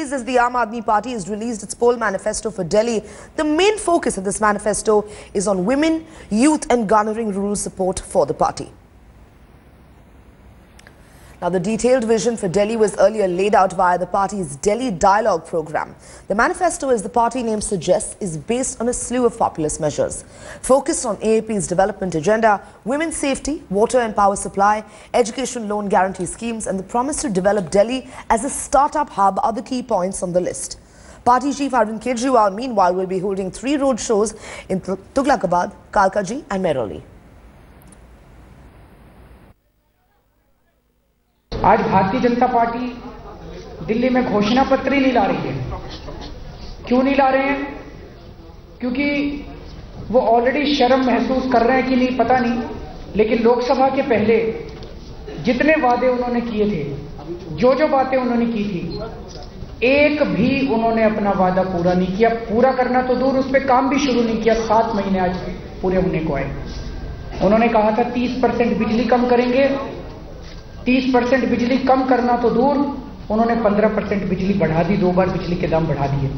days as the Aam Aadmi Party has released its poll manifesto for Delhi. The main focus of this manifesto is on women, youth and garnering rural support for the party. Now, the detailed vision for Delhi was earlier laid out via the party's Delhi Dialogue program. The manifesto, as the party name suggests, is based on a slew of populist measures. Focused on AAP's development agenda, women's safety, water and power supply, education loan guarantee schemes and the promise to develop Delhi as a startup hub are the key points on the list. Party chief Arvind Kejriwal, meanwhile, will be holding 3 road shows in Tughlakabad, Kalkaji and Mehrauli. आज Bharatiya Janata party Delhi में घोषणा पत्र ही नहीं ला रही है। क्यों नहीं ला रहे हैं? क्योंकि वो ऑलरेडी शर्म महसूस कर रहे हैं कि नहीं पता नहीं, लेकिन लोकसभा के पहले जितने वादे उन्होंने किए थे, जो बातें उन्होंने की थी, एक भी उन्होंने अपना वादा पूरा नहीं किया। पूरा करना तो दूर, उस पर काम भी शुरू नहीं किया। 7 महीने आज पूरे होने को आए। उन्होंने कहा था 30% बिजली कम करेंगे। 30% बिजली कम करना तो दूर, उन्होंने 15% बिजली बढ़ा दी। 2 बार बिजली के दाम बढ़ा दिए।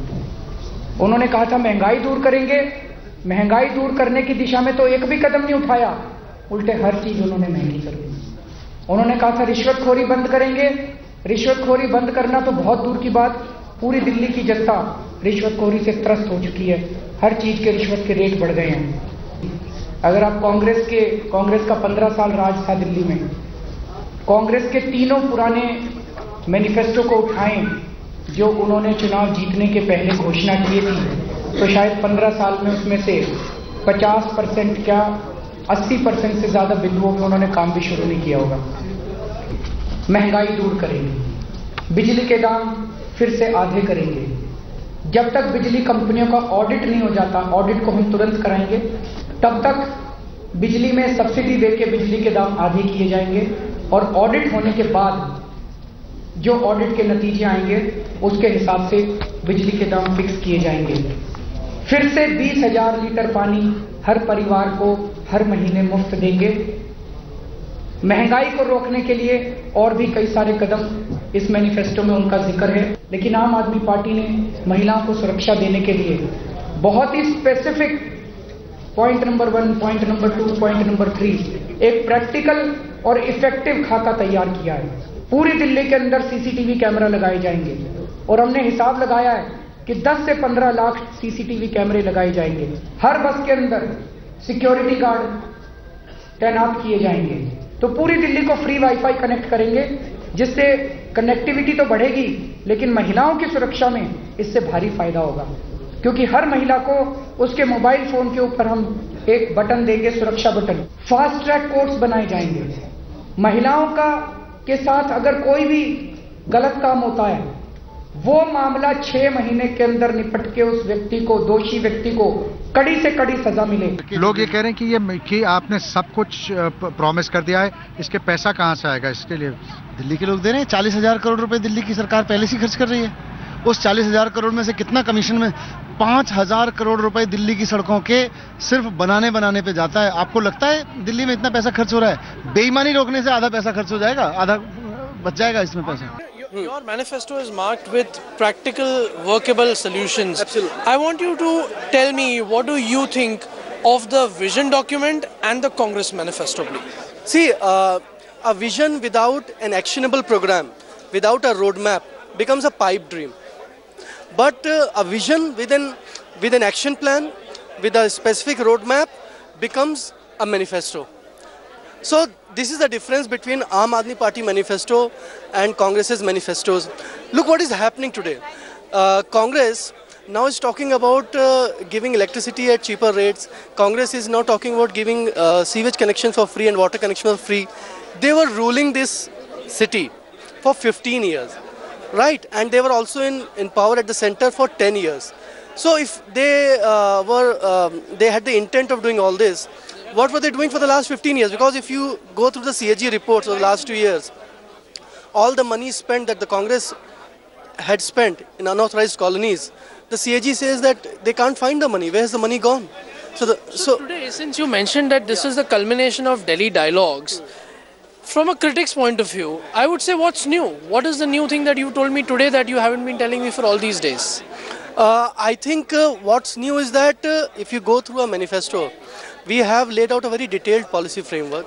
उन्होंने कहा था महंगाई दूर करेंगे। महंगाई दूर करने की दिशा में तो एक भी कदम नहीं उठाया, उल्टे हर चीज उन्होंने महंगी कर दी। उन्होंने कहा था रिश्वतखोरी बंद करेंगे। रिश्वतखोरी बंद करना तो बहुत दूर की बात, पूरी दिल्ली की जनता रिश्वतखोरी से त्रस्त हो चुकी है। हर चीज के रिश्वत के रेट बढ़ गए हैं। अगर आप कांग्रेस का 15 साल राज था दिल्ली में, कांग्रेस के तीनों पुराने मैनिफेस्टो को उठाएं जो उन्होंने चुनाव जीतने के पहले घोषणा की थी, तो शायद 15 साल में उसमें से 50% क्या 80% से ज्यादा बिंदुओं में उन्होंने काम भी शुरू नहीं किया होगा। महंगाई दूर करेंगे, बिजली के दाम फिर से आधे करेंगे। जब तक बिजली कंपनियों का ऑडिट नहीं हो जाता, ऑडिट को हम तुरंत कराएंगे, तब तक बिजली में सब्सिडी देके बिजली के दाम आधे किए जाएंगे। और ऑडिट होने के बाद जो ऑडिट के नतीजे आएंगे उसके हिसाब से बिजली के दाम फिक्स किए जाएंगे। फिर से 20,000 लीटर पानी हर परिवार को हर महीने मुफ्त देंगे। महंगाई को रोकने के लिए और भी कई सारे कदम इस मैनिफेस्टो में उनका जिक्र है। लेकिन आम आदमी पार्टी ने महिलाओं को सुरक्षा देने के लिए बहुत ही specific point number 1, point number 2, point number 3 एक प्रैक्टिकल और इफेक्टिव खाका तैयार किया है। पूरी दिल्ली के अंदर सीसीटीवी कैमरा लगाए जाएंगे और हमने हिसाब लगाया है कि 10 से 15 लाख सीसीटीवी कैमरे लगाए जाएंगे। हर बस के अंदर सिक्योरिटी गार्ड तैनात किए जाएंगे। तो पूरी दिल्ली को फ्री वाईफाई कनेक्ट करेंगे, जिससे कनेक्टिविटी तो बढ़ेगी, लेकिन महिलाओं की सुरक्षा में इससे भारी फायदा होगा। क्योंकि हर महिला को उसके मोबाइल फोन के ऊपर हम एक बटन देंगे, सुरक्षा बटन। फास्ट ट्रैक कोर्ट्स बनाए जाएंगे। महिलाओं के साथ अगर कोई भी गलत काम होता है, वो मामला 6 महीने के अंदर निपट के उस व्यक्ति को, दोषी व्यक्ति को कड़ी से कड़ी सजा मिले। लोग ये कह रहे हैं कि आपने सब कुछ प्रॉमिस कर दिया है, इसके पैसा कहां से आएगा? इसके लिए दिल्ली के लोग दे रहे हैं। 40,000 करोड़ रुपए दिल्ली की सरकार पहले से खर्च कर रही है। उस 40,000 करोड़ में से कितना कमीशन में? 5,000 करोड़ रुपए दिल्ली की सड़कों के सिर्फ बनाने पे जाता है। आपको लगता है दिल्ली में इतना पैसा खर्च हो रहा है? बेईमानी रोकने से आधा पैसा खर्च हो जाएगा, आधा बच जाएगा इसमें पैसा। Your manifesto is marked with practical, workable solutions. Absolutely. I want you to tell me, what do you think of the vision document and the Congress manifesto, please? See, a vision without an actionable program, without a roadmap, becomes a pipe dream. But a vision with an action plan, with a specific roadmap, becomes a manifesto. So this is the difference between Aam Aadmi Party manifesto and Congress's manifestos. Look what is happening today. Congress now is talking about giving electricity at cheaper rates. Congress is now talking about giving sewage connections for free and water connections for free. They were ruling this city for 15 years. Right, and they were also in power at the center for 10 years. So if they they had the intent of doing all this, what were they doing for the last 15 years? Because if you go through the CAG reports of the last 2 years, all the money spent that the Congress had spent in unauthorized colonies, the CAG says that they can't find the money. Where's the money gone? So today, since you mentioned that this is the culmination of Delhi dialogues, From a critic's point of view, I would say what's new? What is the new thing that you told me today that you haven't been telling me for all these days? I think what's new is that if you go through a manifesto, we have laid out a very detailed policy framework.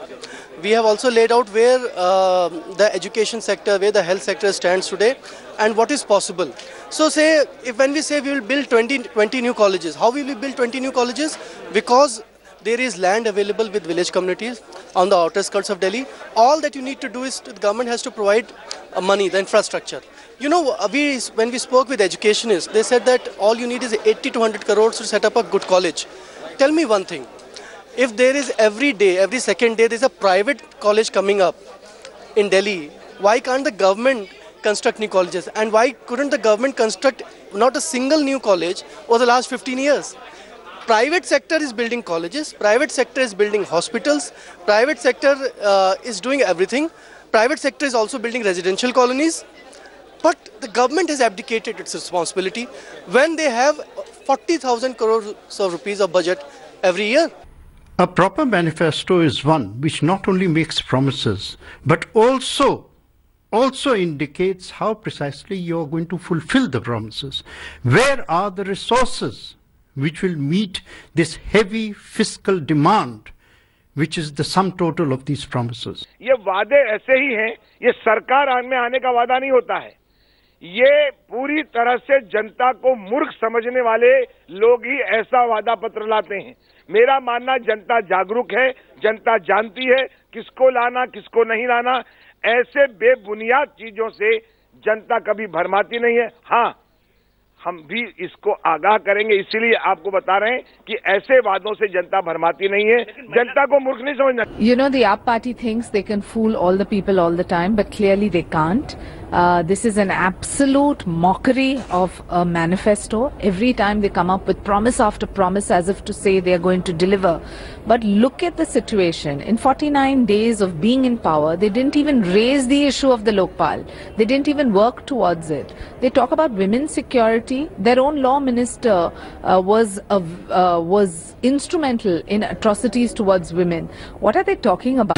We have also laid out where the education sector, where the health sector stands today and what is possible. So say, when we say we will build 20 new colleges, how will we build 20 new colleges? Because there is land available with village communities on the outer skirts of Delhi. All that you need to do is the government has to provide money, the infrastructure. You know, when we spoke with educationists, they said that all you need is 80 to 100 crores to set up a good college. Tell me one thing. If there is every day, every second day, there is a private college coming up in Delhi, why can't the government construct new colleges? And why couldn't the government construct not a single new college over the last 15 years? Private sector is building colleges, private sector is building hospitals, private sector is doing everything. Private sector is also building residential colonies. But the government has abdicated its responsibility when they have 40,000 crores of rupees of budget every year. A proper manifesto is one which not only makes promises, but also indicates how precisely you are going to fulfill the promises. Where are the resources which will meet this heavy fiscal demand, which is the sum total of these promises? ये वादे ऐसे ही हैं, ये सरकार में आने का वादा नहीं होता है। ये पूरी तरह से जनता को मूर्ख समझने वाले लोग ही ऐसा वादा पत्र लाते हैं। मेरा मानना जनता जागरूक है, जनता जानती है किसको लाना किसको नहीं लाना। ऐसे बेबुनियाद चीजों से जनता कभी भरमाती नहीं है। हाँ, हम भी इसको आगाह करेंगे, इसीलिए आपको बता रहे हैं कि ऐसे वादों से जनता भरमाती नहीं है, जनता को मूर्ख नहीं समझना। You know, the AAP party thinks they can fool all the people all the time, but clearly they can't. This is an absolute mockery of a manifesto. Every time they come up with promise after promise as if to say they are going to deliver. But look at the situation. In 49 days of being in power, they didn't even raise the issue of the Lokpal. They didn't even work towards it. They talk about women's security. Their own law minister was instrumental in atrocities towards women. What are they talking about?